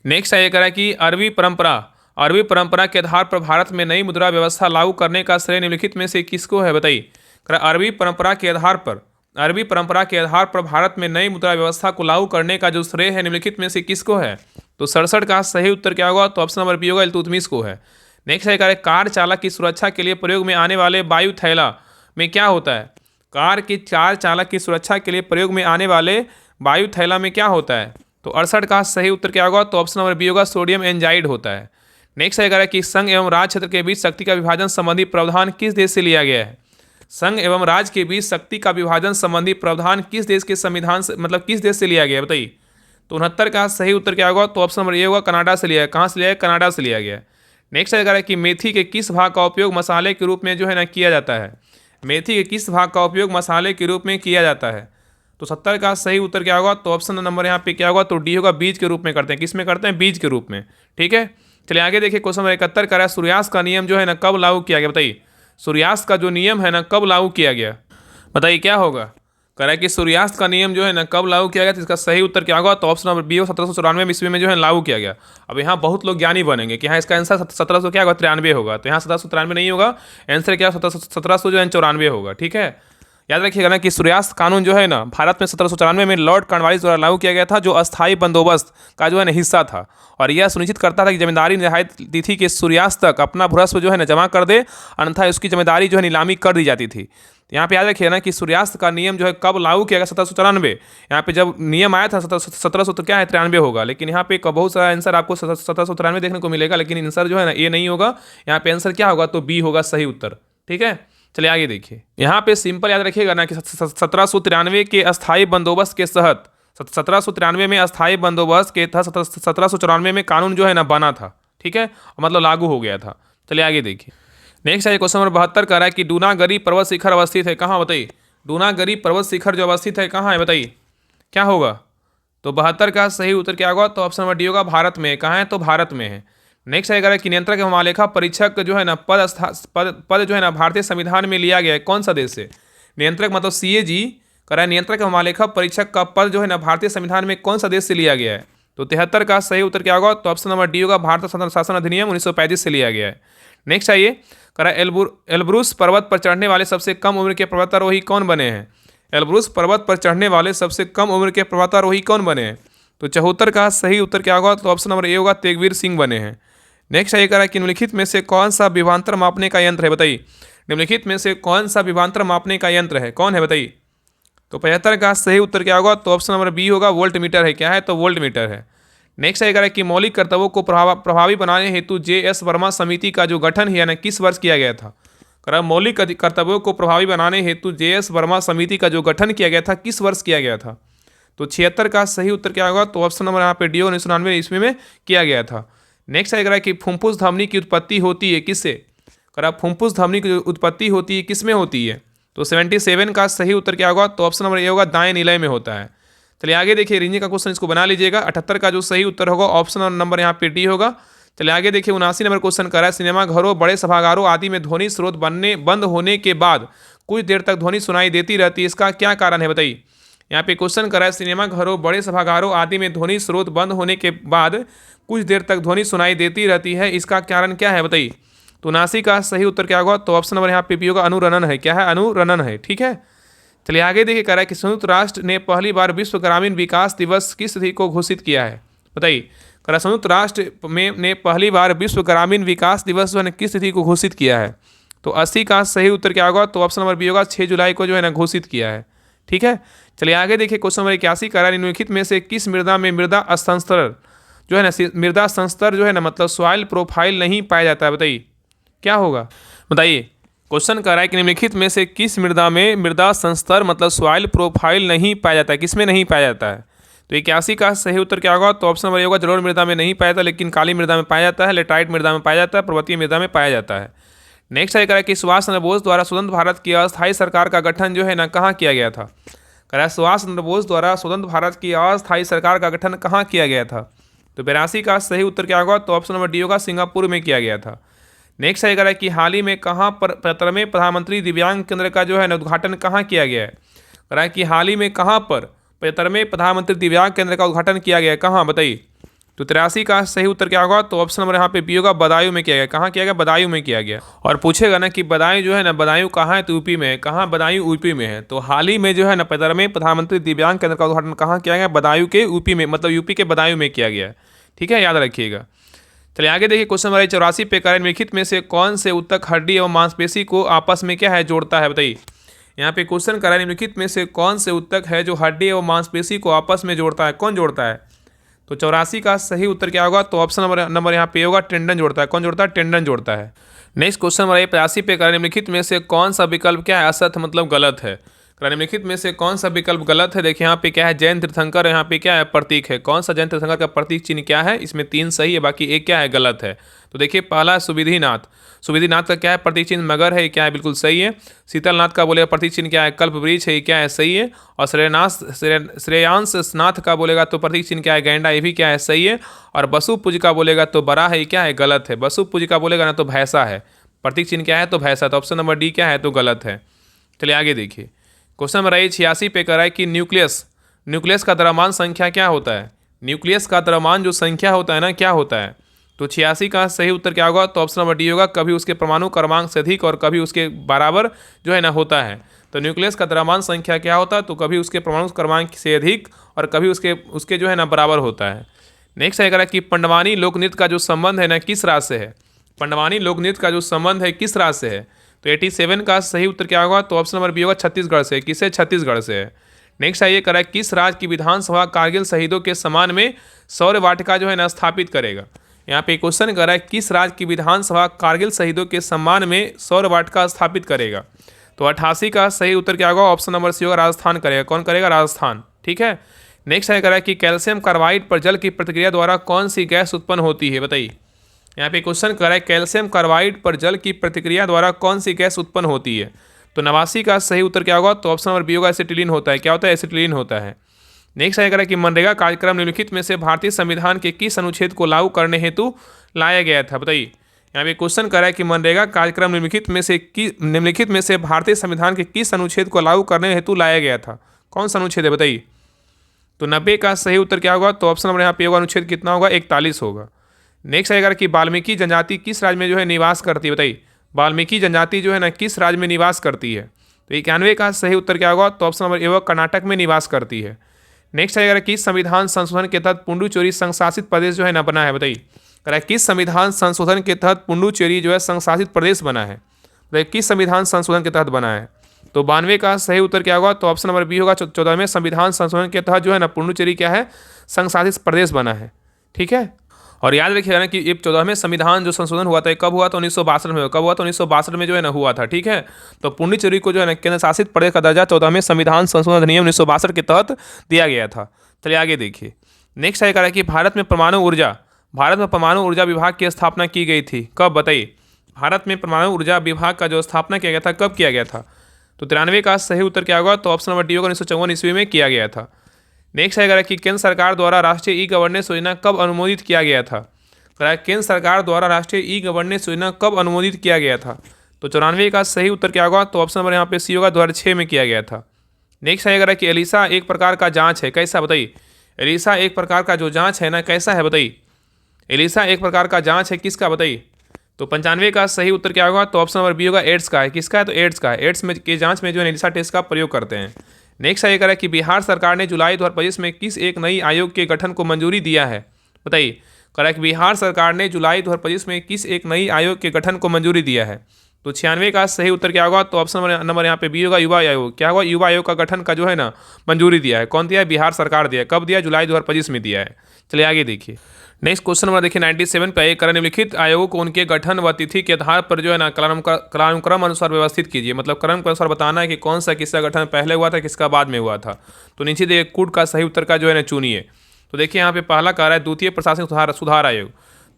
नेक्स्ट है ये कह रहा है कि अरबी परंपरा के आधार पर भारत में नई मुद्रा व्यवस्था लागू करने का श्रेय निम्नलिखित में से किसको है, बताइए। कह रहा अरबी परंपरा के आधार पर भारत में नई मुद्रा व्यवस्था को लागू करने का जो श्रेय है निम्नलिखित में से किसको है। तो 67 का सही उत्तर क्या होगा, तो ऑप्शन नंबर बी होगा, इल्तुतमिश को है। नेक्स्ट है कह रहा है कार चालक की सुरक्षा के लिए प्रयोग में आने वाले वायु थैला में क्या होता है। कार चालक की सुरक्षा के लिए प्रयोग में आने वाले वायु थैला में क्या होता है। तो 68 का सही उत्तर क्या होगा? तो ऑप्शन नंबर बी होगा, सोडियम एंजाइड होता है। नेक्स्ट है कि संघ एवं राज्य क्षेत्र के बीच शक्ति का विभाजन संबंधी प्रावधान किस देश से लिया गया है? संघ एवं राज्य के बीच शक्ति का विभाजन संबंधी प्रावधान किस देश के संविधान से, मतलब किस देश से लिया गया है बताइए? तो 69 का सही उत्तर क्या होगा? तो ऑप्शन नंबर ए होगा, कनाडा से लिया है। कहाँ से लिया है? कनाडा से लिया गया है। नेक्स्ट है कि मेथी के किस भाग का उपयोग मसाले के रूप में जो है ना किया जाता है? मेथी के किस भाग का उपयोग मसाले के रूप में किया जाता है? तो 70 का सही उत्तर क्या होगा? तो ऑप्शन नंबर यहाँ पे क्या होगा? तो डी होगा, बीज के रूप में करते हैं। किस में करते हैं? बीज के रूप में। ठीक है, चलिए आगे देखिए। क्वेश्चन नंबर 71 का है, सूर्यास्त का नियम जो है ना कब लागू किया गया? बताइए, सूर्यास्त का जो नियम है ना कब लागू किया गया? बताइए क्या होगा? कह रहा है कि सूर्यास्त का नियम जो है ना कब लागू किया गया? तो इसका सही उत्तर क्या होगा? तो ऑप्शन नंबर बी हो, 1794 ईस्वी में जो है लागू किया गया। अब यहाँ बहुत लोग ज्ञानी बनेंगे कि हाँ इसका आंसर 1793 होगा। तो यहाँ 1793 नहीं होगा, आंसर क्या 1794 होगा। ठीक है, याद रखिएगा ना कि सूर्यास्त कानून जो है ना भारत में 1794 में लॉर्ड कॉर्नवालिस द्वारा लागू किया गया था, जो अस्थायी बंदोबस्त का जो है ना हिस्सा था, और यह सुनिश्चित करता था कि जमींदारी निर्धारित तिथि के सूर्यास्त तक अपना भूस्व जो है ना जमा कर दे, अन्यथा उसकी जमींदारी जो है नीलामी कर दी जाती थी। यहाँ पे याद रखिए ना कि सूर्यास्त का नियम जो है कब लागू किया गया? 1794। यहाँ पे जब नियम आया था 1700 तो क्या है 93 होगा, लेकिन यहाँ पे बहुत सारा आंसर आपको 1793 देखने को मिलेगा, लेकिन आंसर जो है ना ये नहीं होगा। यहाँ पे आंसर क्या होगा? तो बी होगा सही उत्तर। ठीक है, चलिए आगे देखिए। यहाँ पे सिंपल याद रखिएगा ना कि 1793 के अस्थायी बंदोबस्त के तहत 1793 में अस्थायी बंदोबस्त के तहत 1794 में कानून जो है ना बना था। ठीक है, मतलब लागू हो गया था। चलिए आगे देखिए। नेक्स्ट है क्वेश्चन नंबर 72 का है कि डूनागरी पर्वत शिखर अवस्थित है कहाँ? बताइए, डूनागरी पर्वत शिखर जो अवस्थित है कहाँ है? बताइए क्या होगा? तो 72 का सही उत्तर क्या होगा? तो ऑप्शन नंबर डी होगा, भारत में। कहाँ है? तो भारत में है। नेक्स्ट है कि नियंत्रक एवं महालेखा परीक्षक जो है ना पद जो है ना भारतीय संविधान में लिया गया है कौन सा देश से? नियंत्रक मतलब CAG कह रहा है, नियंत्रक एवं महालेखा परीक्षक का पद जो है ना भारतीय संविधान में कौन सा देश से लिया गया है? तो 73 का सही उत्तर क्या होगा? तो ऑप्शन नंबर डी होगा, भारत शासन अधिनियम 1935 से लिया गया है। नेक्स्ट आइए, कह रहा है एल्ब्रूस पर्वत पर चढ़ने वाले सबसे कम उम्र के पर्वतारोही कौन बने हैं? एल्ब्रूस पर्वत पर चढ़ने वाले सबसे कम उम्र के पर्वतारोही कौन बने हैं? तो 74 का सही उत्तर क्या होगा? तो ऑप्शन नंबर ए होगा, तेगवीर सिंह बने हैं। नेक्स्ट ये कह रहा है कि निम्नलिखित में से कौन सा विभवांतर मापने का यंत्र है? बताइए, निम्नलिखित में से कौन सा विभवांतर मापने का यंत्र है? कौन है बताइए? तो 75 का सही उत्तर क्या होगा? तो ऑप्शन नंबर बी होगा, वोल्ट मीटर है। क्या है? तो वोल्ट मीटर है। नेक्स्ट ये कह रहा है कि मौलिक कर्तव्यों को प्रभावी बनाने हेतु JS वर्मा समिति का जो गठन है ना किस वर्ष किया गया था? कह रहा है मौलिक कर्तव्यों को प्रभावी बनाने हेतु JS वर्मा समिति का जो गठन किया गया था किस वर्ष किया गया था? तो 76 का सही उत्तर क्या होगा? तो ऑप्शन नंबर यहाँ पे डी 1999 ईस्वी में किया गया था। नेक्स्ट है कि फुफ्फुस धमनी की उत्पत्ति होती है किससे? कह रहा फुफ्फुस धमनी की उत्पत्ति होती है किस में होती है? तो 77 का सही उत्तर क्या होगा? तो ऑप्शन नंबर ए होगा, दाएं नीलय में होता है। चलिए आगे देखिए, रीजनिंग का क्वेश्चन इसको बना लीजिएगा। 78 का जो सही उत्तर होगा ऑप्शन नंबर यहाँ पे डी होगा। चलिए आगे देखिए, 79 नंबर क्वेश्चन कर रहा है, सिनेमा घरों बड़े सभागारों आदि में ध्वनि स्रोत बंद होने के बाद कुछ देर तक ध्वनि सुनाई देती रहती है, इसका क्या कारण है? बताइए, यहाँ पे क्वेश्चन कर रहा है, सिनेमा घरों बड़े सभागारों आदि में ध्वनि स्रोत बंद होने के बाद कुछ देर तक ध्वनि सुनाई देती रहती है, इसका कारण क्या है? बताइए। तो 79 का सही उत्तर क्या होगा? तो ऑप्शन नंबर यहाँ पे बी होगा, अनुरणन है। क्या है? अनुरणन है। ठीक है, चलिए आगे देखिए, कह रहा है कि संयुक्त राष्ट्र ने पहली बार विश्व ग्रामीण विकास दिवस किस तिथि को घोषित किया है? बताइए, कह रहा है संयुक्त राष्ट्र ने पहली बार विश्व ग्रामीण विकास दिवस जो है किस तिथि को घोषित किया है? तो 80 का सही उत्तर क्या होगा? तो ऑप्शन नंबर बी होगा, 6 जुलाई को जो है ना घोषित किया है। ठीक है, चलिए आगे देखिए, क्वेश्चन नंबर 81 कह रहा है, निम्नलिखित में से किस मृदा में मृदा संस्तर जो है ना मृदा संस्तर जो है ना मतलब सॉइल प्रोफाइल नहीं पाया जाता है? बताइए क्या होगा? बताइए, क्वेश्चन कर रहा है कि निम्नलिखित में से किस मृदा में मृदा संस्तर मतलब सॉइल प्रोफाइल नहीं पाया जाता है? किस में नहीं पाया जाता है? तो 81 का सही उत्तर क्या होगा? तो ऑप्शन नंबर ए होगा, जलोढ़ मृदा में नहीं पाया जाता, लेकिन काली मृदा में पाया जाता है, लेटाइट मृदा में पाया जाता है, पर्वतीय मृदा में पाया जाता है। नेक्स्ट है कह रहा है कि सुभाष चंद्र बोस द्वारा स्वतंत्र भारत की अस्थायी सरकार का गठन जो है ना कहाँ किया गया था? कह रहा है सुभाष चंद्र बोस द्वारा स्वतंत्र भारत की अस्थायी सरकार का गठन कहाँ किया गया था? तो 82 का सही उत्तर क्या होगा? तो ऑप्शन नंबर डी होगा, सिंगापुर में किया गया था। नेक्स्ट है कह रहा है कि हाल ही में कहाँ पर 75वें प्रधानमंत्री दिव्यांग केंद्र का जो है ना उद्घाटन कहाँ किया गया है? कह रहा है कि हाल ही में कहाँ पर 75वें प्रधानमंत्री दिव्यांग केंद्र का उद्घाटन किया गया है, कहाँ? बताइए। तो 83 का सही उत्तर क्या होगा? तो ऑप्शन नंबर यहाँ पे बी होगा, बदायूं में किया गया। कहाँ किया गया? बदायूं में किया गया। और पूछेगा ना कि बदायूं जो है ना बदायूं कहाँ है? तो यूपी में है। कहाँ? बदायूं यूपी में है। तो हाल ही में जो है ना 75वें प्रधानमंत्री दिव्यांग केंद्र का उद्घाटन कहाँ किया गया? बदायूं के यूपी में, मतलब यूपी के बदायूं में किया गया है। ठीक है, याद रखिएगा। चलिए आगे देखिए, क्वेश्चन नंबर 84 पे कह निम्नलिखित में से कौन से ऊतक हड्डी एवं मांसपेशी को आपस में क्या है जोड़ता है? बताइए। यहाँ पे क्वेश्चन कह रहा है निम्नलिखित में से कौन से ऊतक है जो हड्डी एवं मांसपेशी को आपस में जोड़ता है? कौन जोड़ता है? तो 84 का सही उत्तर क्या होगा? तो ऑप्शन नंबर यहाँ पे होगा टेंडन जोड़ता है। कौन जोड़ता है? टेंडन जोड़ता है। नेक्स्ट क्वेश्चन नंबर 85 पे निम्नलिखित में से कौन सा विकल्प क्या है असत्य मतलब गलत है? निम्नलिखित में से कौन सा विकल्प गलत है? देखिए यहाँ पे क्या है, जैन तीर्थंकर, यहाँ पे क्या है, प्रतीक है। कौन सा जैन तीर्थंकर का प्रतीक चिन्ह क्या है? इसमें 3 सही है, बाकी एक क्या है, गलत है। तो देखिए पहला सुविधिनाथ, सुविधिनाथ का क्या है प्रतीक चिन्ह? मगर है, क्या है, बिल्कुल सही है। शीतलनाथ का बोलेगा प्रतीक चिन्ह क्या है? कल्प वृक्ष है, क्या है, सही है। और श्रेयांश नाथ का बोलेगा तो प्रतीक चिन्ह क्या है? गैंडा, ये भी क्या है, सही है। और बसु पूज का बोलेगा तो बड़ा है, क्या है, गलत है। बसु पूज का बोलेगा ना तो भैंसा है, प्रतीक चिन्ह क्या है? तो भैंसा। तो ऑप्शन नंबर डी क्या है? तो गलत है। चलिए आगे देखिए, क्वेश्चन नंबर 86 पे कर रहा है कि न्यूक्लियस का द्रव्यमान संख्या क्या होता है? न्यूक्लियस का द्रव्यमान जो संख्या होता है ना, क्या होता है? तो 86 का सही उत्तर क्या होगा? तो ऑप्शन नंबर डी होगा, कभी उसके परमाणु क्रमांक से अधिक और कभी उसके बराबर जो है ना होता है। तो न्यूक्लियस का द्रव्यमान संख्या क्या होता है? तो कभी उसके परमाणु क्रमांक से अधिक और कभी उसके जो है ना बराबर होता है। नेक्स्ट है कि पंडवानी लोकनृत्य का जो संबंध है ना किस राज्य से है? पंडवानी लोकनृत्य का जो संबंध है किस राज्य से है? तो 87 का सही उत्तर क्या होगा? तो ऑप्शन नंबर बी होगा, छत्तीसगढ़ से। किससे? छत्तीसगढ़ से है। नेक्स्ट है ये करा किस राज्य की विधानसभा कारगिल शहीदों के सम्मान में सौर वाटिका जो है ना स्थापित करेगा? यहाँ पे क्वेश्चन कर रहा है किस राज्य की विधानसभा कारगिल शहीदों के सम्मान में सौर वाटिका स्थापित करेगा? तो 88 का सही उत्तर क्या होगा? ऑप्शन नंबर सी होगा, राजस्थान करेगा। कौन करेगा? राजस्थान। ठीक है। नेक्स्ट है करा कि कैल्शियम कार्बाइड पर जल की प्रतिक्रिया द्वारा कौन सी गैस उत्पन्न होती है? बताइए। यहाँ पे क्वेश्चन कर रहा है कैल्शियम कार्बाइड पर जल की प्रतिक्रिया द्वारा कौन सी गैस उत्पन्न होती है? तो 89 का सही उत्तर क्या होगा? तो ऑप्शन नंबर बी होगा, एसिटिलीन होता है। क्या होता है? एसिटिलीन होता है। नेक्स्ट है कि मनरेगा कार्यक्रम निम्नलिखित में से भारतीय संविधान के किस अनुच्छेद को लागू करने हेतु लाया गया था? बताइए। यहाँ पे क्वेश्चन कर रहा है कि मनरेगा कार्यक्रम निम्नलिखित में से भारतीय संविधान के किस अनुच्छेद को लागू करने हेतु लाया गया था? कौन सा अनुच्छेद है? बताइए। तो 90 का सही उत्तर क्या होगा? तो ऑप्शन नंबर यहाँ पे होगा, अनुच्छेद कितना होगा? 41 होगा। नेक्स्ट आएगा कि वाल्मीकि जनजाति किस राज्य में जो है निवास करती है? बताइए। वाल्मीकि जनजाति जो है ना किस राज्य में निवास करती है? तो 91 का सही उत्तर क्या होगा? तो ऑप्शन नंबर ए होगा, कर्नाटक में निवास करती है। नेक्स्ट आएगा कि संविधान संशोधन के तहत पुडुचेरी संशासित प्रदेश जो है ना बना है? बताइए। किस संविधान संशोधन के तहत पुडुचेरी जो है संशासित प्रदेश बना है? बताइए किस संविधान संशोधन के तहत बना है? तो 92 का सही उत्तर क्या होगा? तो ऑप्शन नंबर बी होगा, 14वें संविधान संशोधन के तहत जो है ना पुडुचेरी क्या है? संशासित प्रदेश बना है। ठीक है। और याद रखिएगा ना कि ये 14वें संविधान जो संशोधन हुआ था कब हुआ था? 1962 में। कब हुआ था? 1962 में जो है ना हुआ था। ठीक है। तो पुडुचेरी को जो है ना केंद्र शासित प्रदेश का दर्जा 14वें संविधान संशोधन अधिनियम 1962 के तहत दिया गया था। चलिए आगे देखिए। नेक्स्ट है कि भारत में परमाणु ऊर्जा विभाग की स्थापना की गई थी कब? बताइए। भारत में परमाणु ऊर्जा विभाग का जो स्थापना किया गया था कब किया गया था? तो 93 का सही उत्तर क्या होगा? तो ऑप्शन नंबर डी होगा, 1954 ईस्वी में किया गया था। नेक्स्ट है कि केंद्र सरकार द्वारा राष्ट्रीय ई गवर्नेंस योजना कब अनुमोदित किया गया था? केंद्र सरकार द्वारा राष्ट्रीय ई गवर्नेंस योजना कब अनुमोदित किया गया था? तो 94 का सही उत्तर क्या होगा? तो ऑप्शन नंबर यहाँ पे सी होगा, 2006 में किया गया था। नेक्स्ट है कि एलिसा एक प्रकार का जांच है, कैसा? बताइए। एलिसा एक प्रकार का जो जांच है ना कैसा है? बताइए। एलिसा एक प्रकार का जांच है किसका? बताइए। तो 95 का सही उत्तर क्या होगा? तो ऑप्शन नंबर बी होगा, एड्स का है। किसका है? तो एड्स का है। एड्स में की जांच में जो है एलिसा टेस्ट का प्रयोग करते हैं। नेक्स्ट है कि बिहार सरकार ने जुलाई 2025 में किस एक नई आयोग के गठन को मंजूरी दिया है? बताइए। करेक्ट, बिहार सरकार ने जुलाई 2025 में किस एक नई आयोग के गठन को मंजूरी दिया है? तो 96 का सही उत्तर क्या होगा? तो ऑप्शन नंबर यहाँ पे बी होगा, युवा आयोग। क्या होगा? युवा आयोग का गठन का जो है ना मंजूरी दिया है। कौन दिया है? बिहार सरकार दिया है। कब दिया? जुलाई 2025 में दिया है। चलिए आगे देखिए। नेक्स्ट क्वेश्चन नंबर देखिए 97 पे, कर निम्नलिखित आयोगों को उनके गठन व तिथि के आधार पर जो है ना कालानुक्रम अनुसार व्यवस्थित कीजिए। मतलब क्रम के अनुसार बताना है कि कौन सा किसका गठन पहले हुआ था, किसका बाद में हुआ था। तो नीचे देखिए कूट का सही उत्तर का जो है ना चुनिए। तो देखिए यहाँ पे पहला कह रहा है द्वितीय प्रशासनिक सुधार आयोग।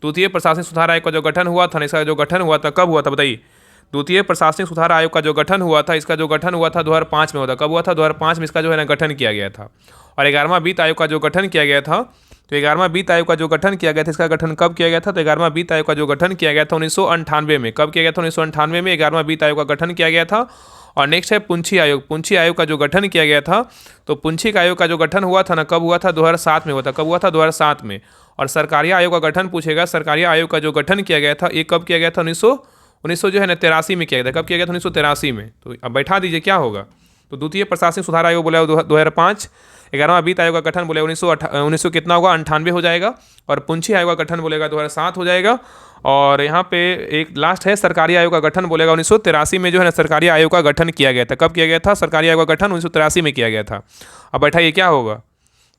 द्वितीय प्रशासनिक सुधार आयोग का जो गठन हुआ था, इसका जो गठन हुआ था कब हुआ था? बताइए। द्वितीय प्रशासनिक सुधार आयोग का जो गठन हुआ था, इसका जो गठन हुआ था 2005 में हुआ था। कब हुआ था? 2005 में इसका जो है ना गठन किया गया था। और 11वां वित्त आयोग का जो गठन किया गया था, तो 11वां वित्त आयोग का जो गठन किया गया था, इसका गठन कब किया गया था? तो 11वां वित्त आयोग का जो गठन किया गया था 1998 में। कब किया गया था? 1998 में 11वां वित्त आयोग का गठन किया गया था। और नेक्स्ट है पुंछी आयोग। पुंछी आयोग का जो गठन किया गया था, तो पुंछी आयोग का जो गठन हुआ था ना कब हुआ था? 2007 में हुआ था। कब हुआ था? 2007 में। और सरकारी आयोग का गठन पूछेगा। सरकारी आयोग का जो गठन किया गया था ये कब किया गया था? 1900 जो है ना 83 में किया गया था। कब किया गया था? 1983 में। तो अब बैठा दीजिए क्या होगा। तो द्वितीय प्रशासनिक सुधार आयोग बोला 2005, 11वां वित्त आयोग का गठन बोले 1900 कितना होगा? 98 हो जाएगा। और पुंछी आयोग का गठन बोलेगा 2007 हो जाएगा। और यहाँ पे एक लास्ट है सरकारी आयोग का गठन बोलेगा 1983 में जो है ना सरकारी आयोग का गठन किया गया था। कब किया गया था? सरकारी आयोग का गठन 1983 में किया गया था। अब बैठाइए क्या होगा।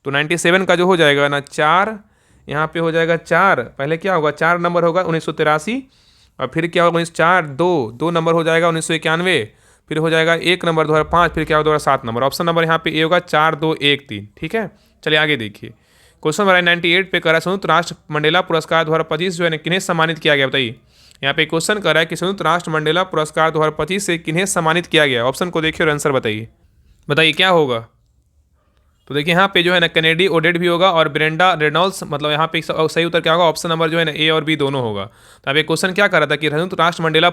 तो 97 का जो हो जाएगा ना 4, यहाँ पे हो जाएगा 4, पहले क्या होगा 4 नंबर होगा 1983, और फिर क्या होगा 1904 2 नंबर हो जाएगा 1991, फिर हो जाएगा 1 नंबर 2005, फिर क्या होगा 2007 नंबर। ऑप्शन नंबर यहाँ पे ए होगा 4 2 1 3। ठीक है, चलिए आगे देखिए। क्वेश्चन नंबर 98 पे कर रहा है संयुक्त राष्ट्र मंडेला पुरस्कार 2025 जो है किन्हें सम्मानित किया गया, बताइए। यहाँ पे क्वेश्चन कर रहा है कि संयुक्त राष्ट्र मंडेला पुरस्कार 2025 से किन्हें सम्मानित किया गया। ऑप्शन को देखिए और आंसर बताइए, बताइए क्या होगा। तो देखिए यहाँ पे जो है ना कैनेडी ओडेड भी होगा और ब्रेंडा रेनॉल्ड्स, मतलब यहाँ पे सही उत्तर क्या होगा, ऑप्शन नंबर जो है ना ए और बी दोनों होगा। तो अब एक क्वेश्चन क्या कर रहा था कि संयुक्त राष्ट्र मंडेला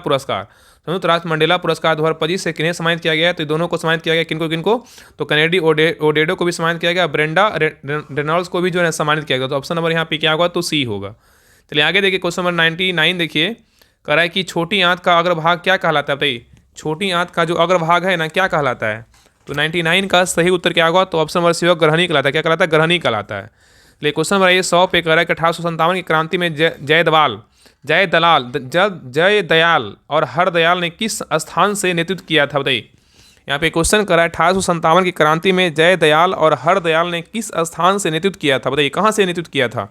पुरस्कार 2025 से किन्हें सम्मानित किया गया है, तो दोनों को सम्मानित किया गया, किनको किनको, तो कैनेडी ओडेडो को भी सम्मानित किया गया, ब्रेंडा रेनॉल्ड्स को भी जो है सम्मानित किया गया। तो ऑप्शन नंबर यहाँ पे क्या होगा, तो सी होगा। चलिए आगे देखिए क्वेश्चन नंबर 99 देखिए, कह रहा है कि छोटी आंत का अग्रभाग क्या कहलाता है, बताइए। छोटी आंत का जो अग्रभाग है ना क्या कहलाता है, तो 99 का सही उत्तर क्या होगा, तो ऑप्शन नंबर सी होगा, ग्रहणी कहलाता है। क्या कहलाता है, ग्रहणी कहलाता है। लेकिन क्वेश्चन नंबर 100 पे कह रहा है कि 1857 की क्रांति में जय दयाल और हरदयाल ने किस स्थान से नेतृत्व किया था, बताइए। यहाँ पे क्वेश्चन कर रहा है 1857 की क्रांति में जय दयाल और हरदयाल ने किस स्थान से नेतृत्व किया था, बताइए कहाँ से नेतृत्व किया था।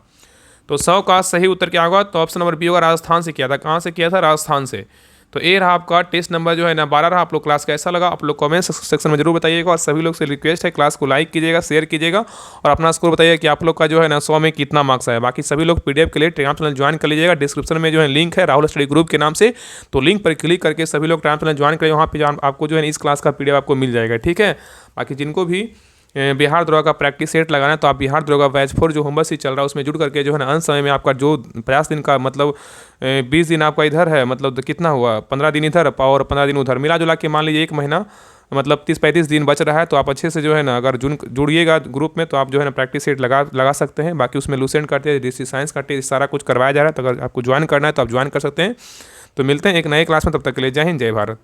तो 100 का सही उत्तर क्या होगा, तो ऑप्शन नंबर बी होगा, राजस्थान से किया था। कहाँ से किया था, राजस्थान से। तो ये रहा आपका टेस्ट नंबर जो है ना 12 रहा। आप लोग क्लास कैसा लगा आप लोग कमेंट सेक्शन में जरूर बताइएगा, और सभी लोग से रिक्वेस्ट है क्लास को लाइक कीजिएगा, शेयर कीजिएगा, और अपना स्कोर बताइए कि आप लोग का जो है ना 100 में कितना मार्क्स आया। बाकी सभी लोग पीडीएफ के लिए टेलीग्राम चैनल ज्वाइन कर लीजिएगा। डिस्क्रिप्शन में जो है लिंक है राहुल स्टडी ग्रुप के नाम से, तो लिंक पर क्लिक करके सभी लोग टेलीग्राम चैनल ज्वाइन करें। वहाँ पे आपको जो है इस क्लास का पीडीएफ आपको मिल जाएगा। ठीक है, बाकी जिनको भी बिहार दरोगा का प्रैक्टिस सेट लगाना है, तो आप बिहार दरोगा बैच 4 जो होमवर्क चल रहा है उसमें जुड़ करके जो है ना अंत समय में आपका जो 50 दिन का मतलब 20 दिन आपका इधर है, मतलब कितना हुआ 15 दिन इधर और 15 दिन उधर, मिला जुला के मान लीजिए 1 महीना, मतलब 30-35 दिन बच रहा है। तो आप अच्छे से जो है ना अगर जुड़िएगा ग्रुप में, तो आप जो है ना प्रैक्टिस सेट लगा सकते हैं। बाकी उसमें लूसेंट का टेस्ट, डीसी साइंस का टेस्ट, सारा कुछ करवाया जा रहा है। तो अगर आपको ज्वाइन करना है तो आप ज्वाइन कर सकते हैं। तो मिलते हैं एक नए क्लास में, तब तक के लिए जय हिंद जय भारत।